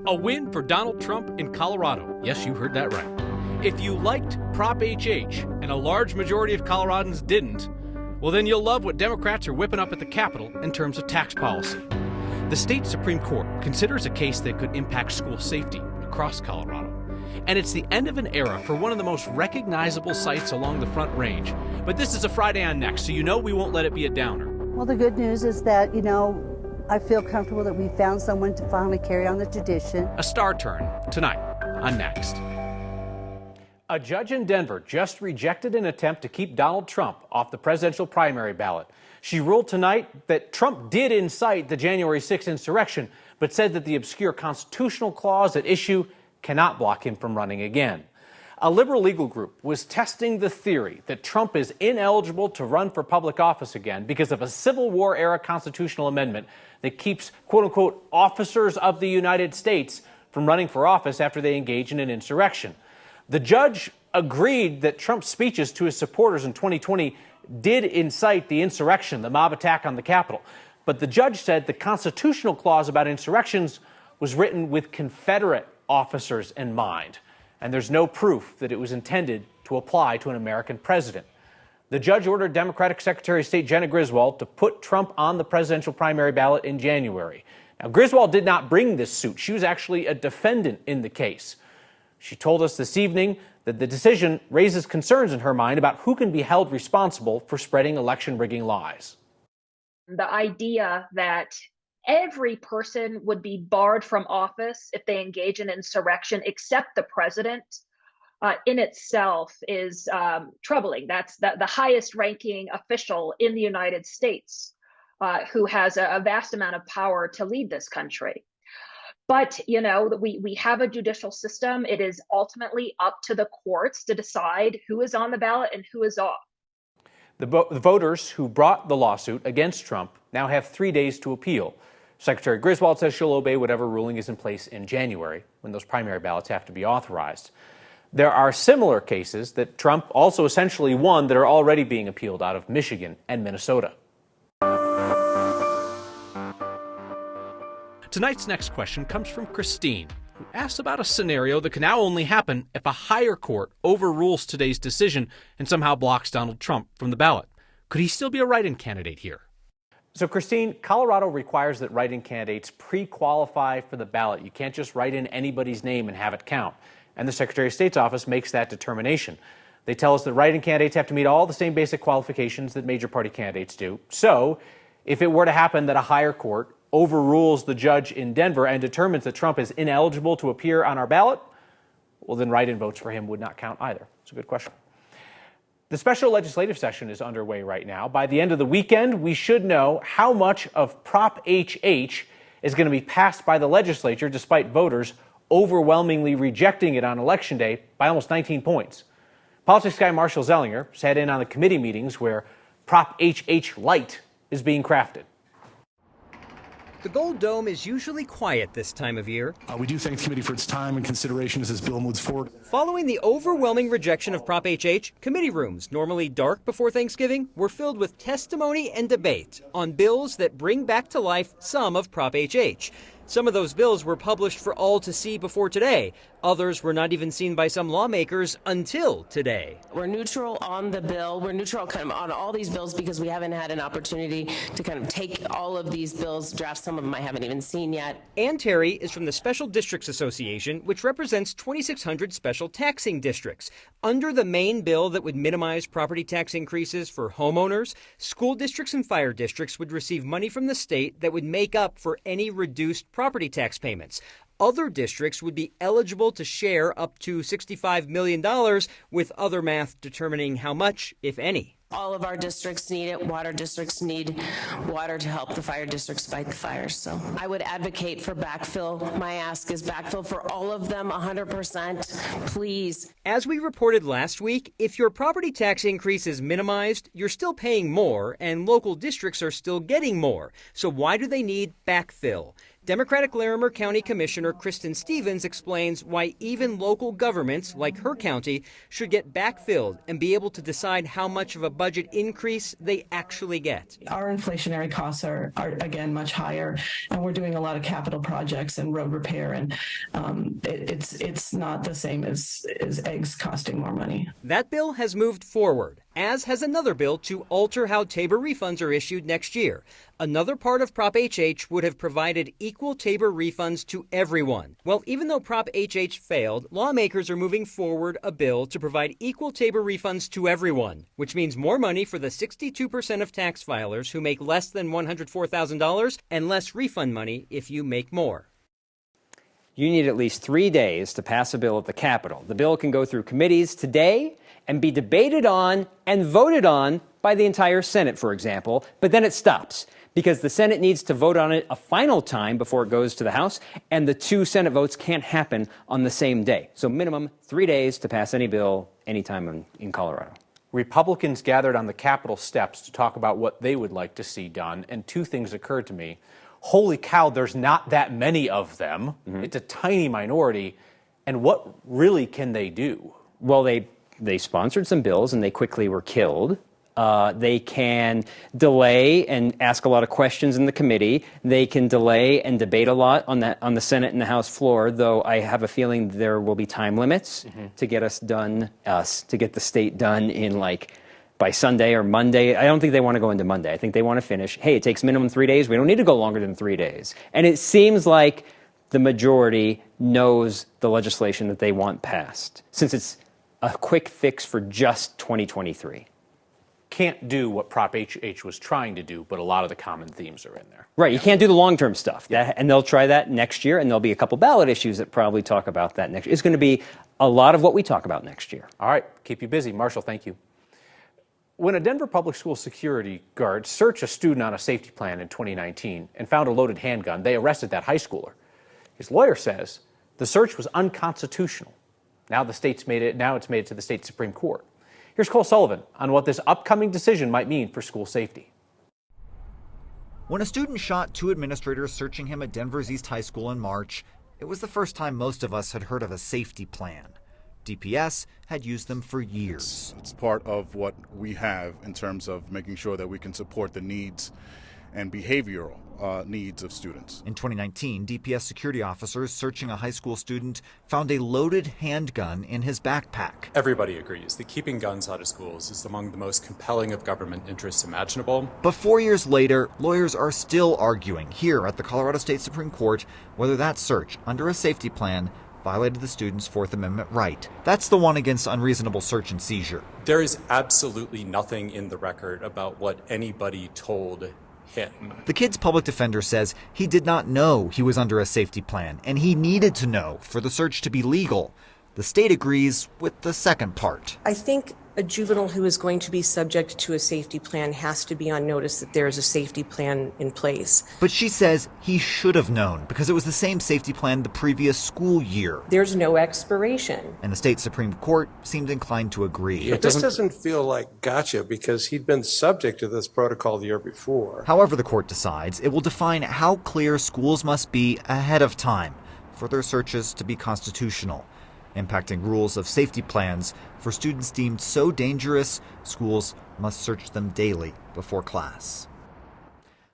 A win for Donald Trump in Colorado. Yes, you heard that right. If you liked Prop HH, and a large majority of Coloradans didn't, well, then you'll love what Democrats are whipping up at the Capitol in terms of tax policy. The state Supreme Court considers a case that could impact school safety across Colorado. And it's the end of an era for one of the most recognizable sites along the Front Range. But this is a Friday on Next, so you know we won't let it be a downer. Well, the good news is that, I feel comfortable that we found someone to finally carry on the tradition. A star turn tonight on Next. A judge in Denver just rejected an attempt to keep Donald Trump off the presidential primary ballot. She ruled tonight that Trump did incite the January 6th insurrection, but said that the obscure constitutional clause at issue cannot block him from running again. A liberal legal group was testing the theory that Trump is ineligible to run for public office again because of a Civil War-era constitutional amendment that keeps, quote-unquote, officers of the United States from running for office after they engage in an insurrection. The judge agreed that Trump's speeches to his supporters in 2020 did incite the insurrection, the mob attack on the Capitol. But the judge said the constitutional clause about insurrections was written with Confederate officers in mind, and there's no proof that it was intended to apply to an American president. The judge ordered Democratic Secretary of State Jena Griswold to put Trump on the presidential primary ballot in January. Now, Griswold did not bring this suit. She was actually a defendant in the case. She told us this evening that the decision raises concerns in her mind about who can be held responsible for spreading election rigging lies. The idea that every person would be barred from office if they engage in insurrection except the president in itself is troubling. That's the highest ranking official in the United States who has a vast amount of power to lead this country. But, we have a judicial system. It is ultimately up to the courts to decide who is on the ballot and who is off. The voters who brought the lawsuit against Trump now have 3 days to appeal. Secretary Griswold says she'll obey whatever ruling is in place in January, when those primary ballots have to be authorized. There are similar cases that Trump also essentially won that are already being appealed out of Michigan and Minnesota. Tonight's next question comes from Christine, who asks about a scenario that can now only happen if a higher court overrules today's decision and somehow blocks Donald Trump from the ballot. Could he still be a write-in candidate here? So, Christine, Colorado requires that write-in candidates pre-qualify for the ballot. You can't just write in anybody's name and have it count. And the Secretary of State's office makes that determination. They tell us that write-in candidates have to meet all the same basic qualifications that major party candidates do. So, if it were to happen that a higher court overrules the judge in Denver and determines that Trump is ineligible to appear on our ballot, well, then write-in votes for him would not count either. It's a good question. The special legislative session is underway right now. By the end of the weekend, we should know how much of Prop HH is going to be passed by the legislature, despite voters overwhelmingly rejecting it on Election Day by almost 19 points. Politics guy Marshall Zellinger sat in on the committee meetings where Prop HH Light is being crafted. The Gold Dome is usually quiet this time of year. We do thank the committee for its time and consideration as this bill moves forward. Following the overwhelming rejection of Prop HH, committee rooms, normally dark before Thanksgiving, were filled with testimony and debate on bills that bring back to life some of Prop HH. Some of those bills were published for all to see before today. Others were not even seen by some lawmakers until today. We're neutral on the bill. We're neutral kind of on all these bills because we haven't had an opportunity to kind of take all of these bills, draft some of them I haven't even seen yet. Ann Terry is from the Special Districts Association, which represents 2,600 special taxing districts. Under the main bill that would minimize property tax increases for homeowners, school districts and fire districts would receive money from the state that would make up for any reduced property tax payments. Other districts would be eligible to share up to $65 million, with other math determining how much, if any. All of our districts need it. Water districts need water to help the fire districts fight the fires. So I would advocate for backfill. My ask is backfill for all of them, 100%, please. As we reported last week, if your property tax increase is minimized, you're still paying more, and local districts are still getting more. So why do they need backfill? Democratic Larimer County Commissioner Kristen Stevens explains why even local governments, like her county, should get backfilled and be able to decide how much of a budget increase they actually get. Our inflationary costs are again much higher, and we're doing a lot of capital projects and road repair, and it's not the same as eggs costing more money. That bill has moved forward, as has another bill to alter how Tabor refunds are issued next year. Another part of Prop HH would have provided equal Tabor refunds to everyone. Well, even though Prop HH failed, lawmakers are moving forward a bill to provide equal Tabor refunds to everyone, which means more money for the 62% of tax filers who make less than $104,000 and less refund money if you make more. You need at least 3 days to pass a bill at the Capitol. The bill can go through committees today and be debated on and voted on by the entire Senate, for example, but then it stops because the Senate needs to vote on it a final time before it goes to the House, and the 2 Senate votes can't happen on the same day. So minimum 3 days to pass any bill anytime in Colorado. Republicans gathered on the Capitol steps to talk about what they would like to see done, and 2 things occurred to me. Holy cow, there's not that many of them. It's a tiny minority. And what really can they do? Well, they sponsored some bills and they quickly were killed. They can delay and ask a lot of questions in the committee. They can delay and debate a lot on the Senate and the House floor, though I have a feeling there will be time limits to get to get the state done in by Sunday or Monday. I don't think they want to go into Monday. I think they want to finish. Hey, it takes minimum 3 days. We don't need to go longer than 3 days. And it seems like the majority knows the legislation that they want passed, since it's a quick fix for just 2023. Can't do what Prop HH was trying to do, but a lot of the common themes are in there. Right, you can't do the long-term stuff. And they'll try that next year, and there'll be a couple ballot issues that probably talk about that next year. It's going to be a lot of what we talk about next year. All right, keep you busy. Marshall, thank you. When a Denver public school security guard searched a student on a safety plan in 2019 and found a loaded handgun, they arrested that high schooler. His lawyer says the search was unconstitutional. Now it's made it to the state Supreme Court. Here's Cole Sullivan on what this upcoming decision might mean for school safety. When a student shot 2 administrators searching him at Denver's East High School in March, it was the first time most of us had heard of a safety plan. DPS had used them for years. It's part of what we have in terms of making sure that we can support the needs and behavioral needs of students. In 2019, DPS security officers searching a high school student found a loaded handgun in his backpack. Everybody agrees that keeping guns out of schools is among the most compelling of government interests imaginable. But 4 years later, lawyers are still arguing here at the Colorado State Supreme Court whether that search under a safety plan violated the student's Fourth Amendment right. That's the one against unreasonable search and seizure. There is absolutely nothing in the record about what anybody told him. The kid's public defender says he did not know he was under a safety plan, and he needed to know for the search to be legal. The state agrees with the second part. I think a juvenile who is going to be subject to a safety plan has to be on notice that there is a safety plan in place. But she says he should have known because it was the same safety plan the previous school year. There's no expiration. And the state Supreme Court seemed inclined to agree. This doesn't feel like gotcha because he'd been subject to this protocol the year before. However the court decides, it will define how clear schools must be ahead of time for their searches to be constitutional, impacting rules of safety plans for students deemed so dangerous, schools must search them daily before class.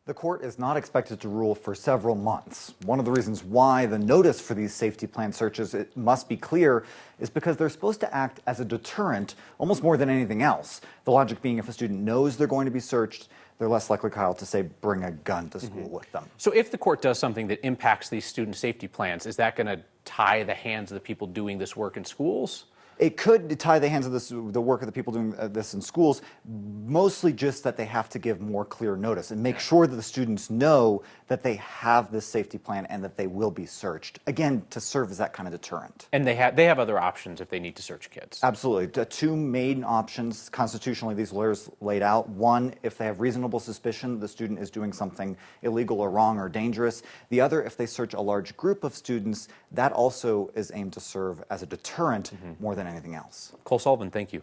The court is not expected to rule for several months. One of the reasons why the notice for these safety plan searches it must be clear is because they're supposed to act as a deterrent almost more than anything else. The logic being if a student knows they're going to be searched, they're less likely, Kyle, to say bring a gun to school with them. So if the court does something that impacts these student safety plans, is that going to tie the hands of the people doing this work in schools? It could tie the hands of the work of the people doing this in schools, mostly just that they have to give more clear notice and make sure that the students know that they have this safety plan and that they will be searched, again, to serve as that kind of deterrent. And they have other options if they need to search kids. Absolutely. The 2 main options constitutionally these lawyers laid out. One, if they have reasonable suspicion the student is doing something illegal or wrong or dangerous. The other, if they search a large group of students, that also is aimed to serve as a deterrent more than anything else. Cole Sullivan, thank you.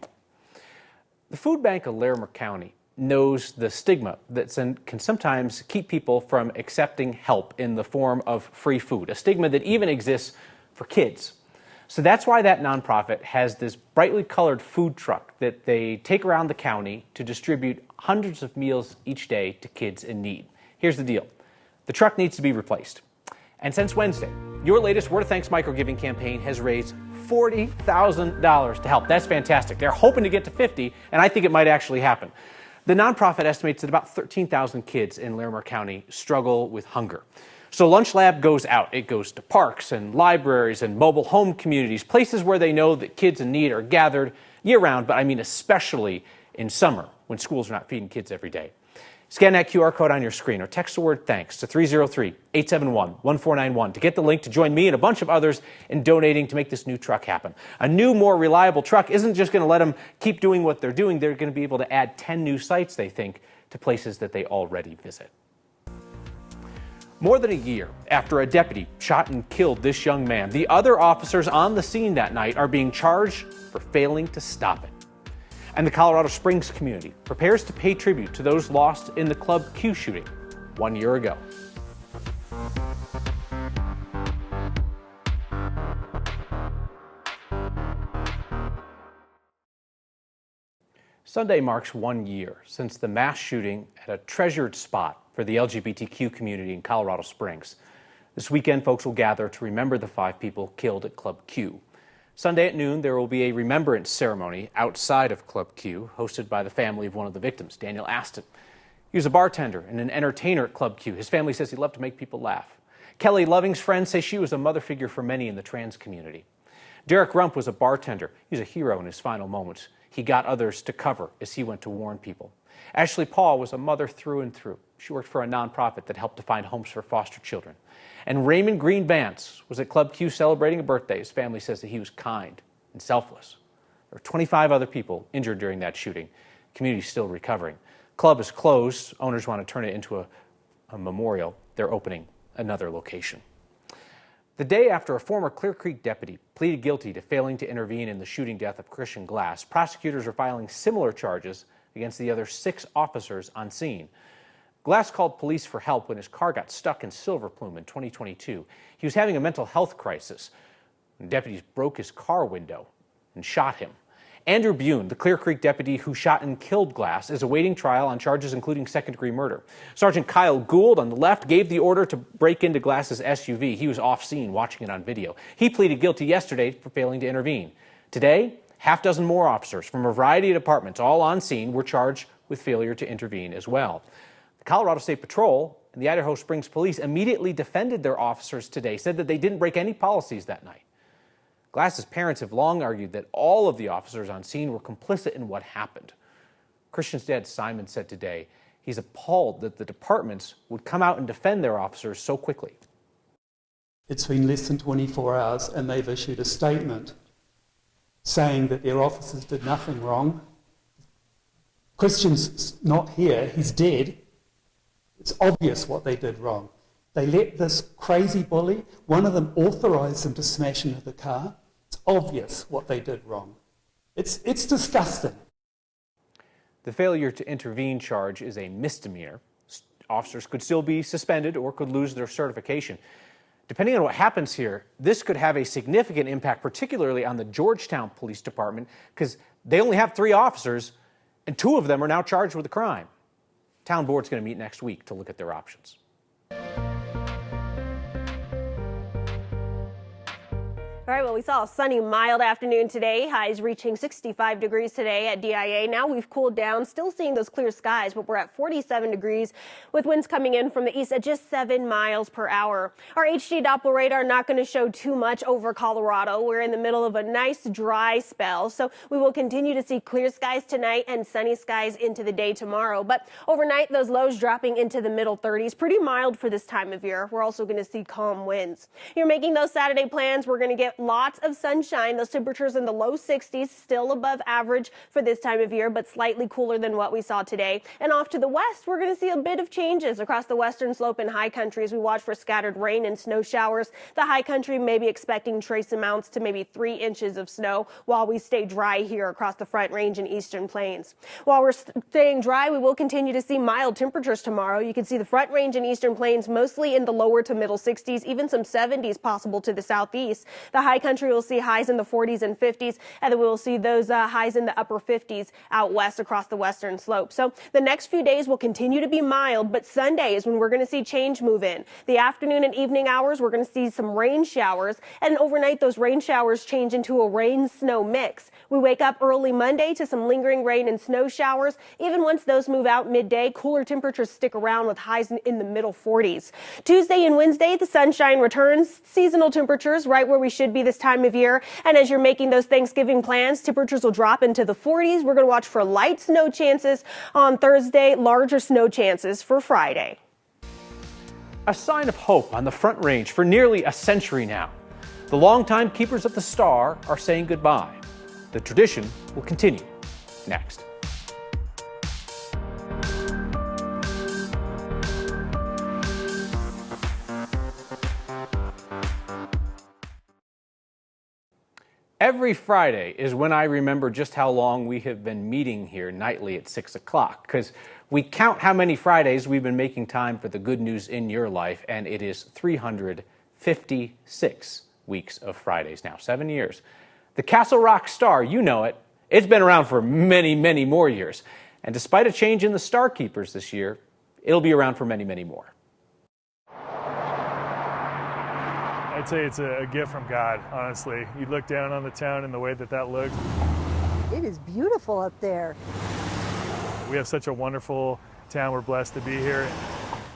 The food bank of Larimer County knows the stigma that can sometimes keep people from accepting help in the form of free food, a stigma that even exists for kids. So that's why that nonprofit has this brightly colored food truck that they take around the county to distribute hundreds of meals each day to kids in need. Here's the deal. The truck needs to be replaced. And since Wednesday, your latest Word of Thanks microgiving campaign has raised $40,000 to help. That's fantastic. They're hoping to get to 50, and I think it might actually happen. The nonprofit estimates that about 13,000 kids in Larimer County struggle with hunger. So Lunch Lab goes out. It goes to parks and libraries and mobile home communities, places where they know that kids in need are gathered year-round, but I mean especially in summer when schools are not feeding kids every day. Scan that QR code on your screen or text the word THANKS to 303-871-1491 to get the link to join me and a bunch of others in donating to make this new truck happen. A new, more reliable truck isn't just going to let them keep doing what they're doing. They're going to be able to add 10 new sites, they think, to places that they already visit. More than a year after a deputy shot and killed this young man, the other officers on the scene that night are being charged for failing to stop it. And the Colorado Springs community prepares to pay tribute to those lost in the Club Q shooting 1 year ago. Sunday marks 1 year since the mass shooting at a treasured spot for the LGBTQ community in Colorado Springs. This weekend, folks will gather to remember the 5 people killed at Club Q. Sunday at noon, there will be a remembrance ceremony outside of Club Q, hosted by the family of one of the victims, Daniel Aston. He was a bartender and an entertainer at Club Q. His family says he loved to make people laugh. Kelly Loving's friends say she was a mother figure for many in the trans community. Derek Rump was a bartender. He was a hero in his final moments. He got others to cover as he went to warn people. Ashley Paul was a mother through and through. She worked for a nonprofit that helped to find homes for foster children. And Raymond Green Vance was at Club Q celebrating a birthday. His family says that he was kind and selfless. There were 25 other people injured during that shooting. The community is still recovering. Club is closed. Owners want to turn it into a memorial. They're opening another location. The day after a former Clear Creek deputy pleaded guilty to failing to intervene in the shooting death of Christian Glass, prosecutors are filing similar charges against the other 6 officers on scene. Glass called police for help when his car got stuck in Silver Plume in 2022. He was having a mental health crisis. Deputies broke his car window and shot him. Andrew Bune, the Clear Creek deputy who shot and killed Glass, is awaiting trial on charges including second-degree murder. Sergeant Kyle Gould on the left gave the order to break into Glass's SUV. He was off scene watching it on video. He pleaded guilty yesterday for failing to intervene. Today, half dozen more officers from a variety of departments, all on scene, were charged with failure to intervene as well. The Colorado State Patrol and the Idaho Springs Police immediately defended their officers today, said that they didn't break any policies that night. Glass's parents have long argued that all of the officers on scene were complicit in what happened. Christian's dad, Simon, said today he's appalled that the departments would come out and defend their officers so quickly. It's been less than 24 hours and they've issued a statement saying that their officers did nothing wrong. Christian's not here, he's dead. It's obvious what they did wrong. They let this crazy bully, one of them authorised them to smash into the car. It's obvious what they did wrong. It's disgusting. The failure to intervene charge is a misdemeanor. Officers could still be suspended or could lose their certification. Depending on what happens here, this could have a significant impact, particularly on the Georgetown Police Department, because they only have 3 officers, and 2 of them are now charged with a crime. Town board's going to meet next week to look at their options. All right, well, we saw a sunny, mild afternoon today. Highs reaching 65 degrees today at DIA. Now we've cooled down, still seeing those clear skies, but we're at 47 degrees with winds coming in from the east at just 7 miles per hour. Our HD Doppler radar not going to show too much over Colorado. We're in the middle of a nice dry spell, so we will continue to see clear skies tonight and sunny skies into the day tomorrow. But overnight, those lows dropping into the middle 30s. Pretty mild for this time of year. We're also going to see calm winds. You're making those Saturday plans. We're going to get lots of sunshine. Those temperatures in the low 60s, still above average for this time of year, but slightly cooler than what we saw today. And off to the west, we're going to see a bit of changes across the western slope and high country as we watch for scattered rain and snow showers. The high country may be expecting trace amounts to maybe 3 inches of snow while we stay dry here across the Front Range and Eastern Plains. While we're staying dry, we will continue to see mild temperatures tomorrow. You can see the Front Range and Eastern Plains mostly in the lower to middle 60s, even some 70s possible to the southeast. The high country will see highs in the 40s and 50s, and then we will see those highs in the upper 50s out west across the western slope. So the next few days will continue to be mild, but Sunday is when we're going to see change move in. The afternoon and evening hours, we're going to see some rain showers, and overnight those rain showers change into a rain-snow mix. We wake up early Monday to some lingering rain and snow showers. Even once those move out midday, cooler temperatures stick around with highs in the middle 40s. Tuesday and Wednesday, the sunshine returns. Seasonal temperatures right where we should be this time of year. And as you're making those Thanksgiving plans, temperatures will drop into the 40s. We're going to watch for light snow chances on Thursday, larger snow chances for Friday. A sign of hope on the Front Range for nearly a century now. The longtime keepers of the star are saying goodbye. The tradition will continue next. Every Friday is when I remember just how long we have been meeting here nightly at 6 o'clock, because we count how many Fridays we've been making time for the good news in your life, and it is 356 weeks of Fridays now, 7 years. The Castle Rock Star, you know it, it's been around for many, many more years. And despite a change in the Star Keepers this year, it'll be around for many, many more. I'd say it's a gift from God, honestly. You look down on the town and the way that looks. It is beautiful up there. We have such a wonderful town. We're blessed to be here.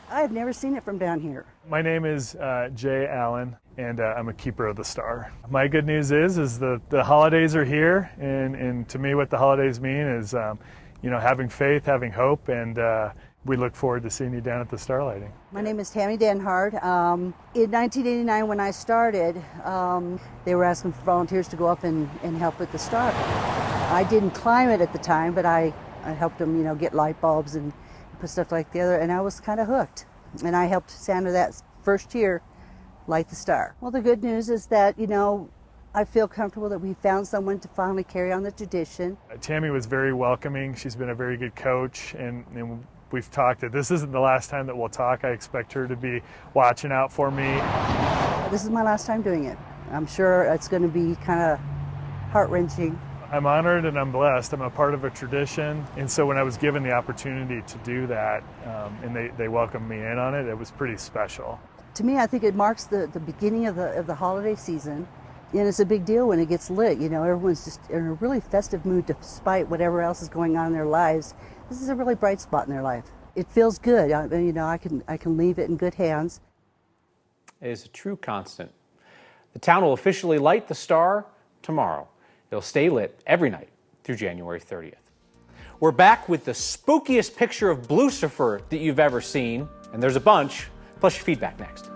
I've never seen it from down here. My name is Jay Allen, and I'm a keeper of the star. My good news is the holidays are here, and to me what the holidays mean is having faith, having hope, and we look forward to seeing you down at the star lighting. My name is Tammy Denhard. In 1989 when I started, they were asking for volunteers to go up and help with the star. I didn't climb it at the time, but I helped them, get light bulbs and put stuff like the other, and I was kind of hooked. And I helped Sandra that first year light the star. Well, the good news is that, I feel comfortable that we found someone to finally carry on the tradition. Tammy was very welcoming. She's been a very good coach, and we've talked that this isn't the last time that we'll talk. I expect her to be watching out for me. This is my last time doing it. I'm sure it's going to be kind of heart-wrenching. I'm honored and I'm blessed. I'm a part of a tradition, and so when I was given the opportunity to do that, and they welcomed me in on it, it was pretty special. To me, I think it marks the beginning of the holiday season, and it's a big deal when it gets lit. Everyone's just in a really festive mood despite whatever else is going on in their lives. This is a really bright spot in their life. It feels good. I can leave it in good hands. It is a true constant. The town will officially light the star tomorrow. It'll stay lit every night through January 30th. We're back with the spookiest picture of Blucifer that you've ever seen, and there's a bunch, plus your feedback next.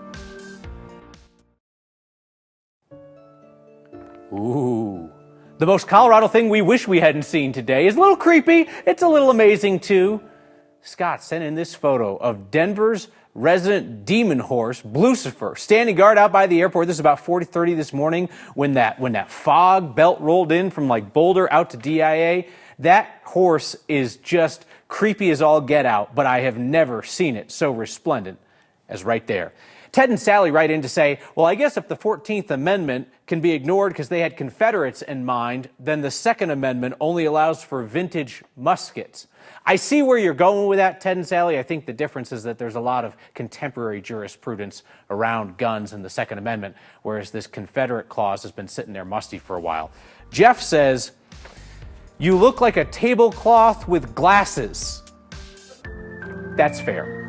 Ooh, the most Colorado thing we wish we hadn't seen today is a little creepy. It's a little amazing too. Scott sent in this photo of Denver's resident demon horse, Blucifer, standing guard out by the airport. This is about 4:30 this morning when that fog belt rolled in from like Boulder out to DIA. That horse is just creepy as all get out, but I have never seen it so resplendent as right there. Ted and Sally write in to say, well, I guess if the 14th Amendment can be ignored because they had Confederates in mind, then the Second Amendment only allows for vintage muskets. I see where you're going with that, Ted and Sally. I think the difference is that there's a lot of contemporary jurisprudence around guns in the Second Amendment, whereas this Confederate clause has been sitting there musty for a while. Jeff says, you look like a tablecloth with glasses. That's fair.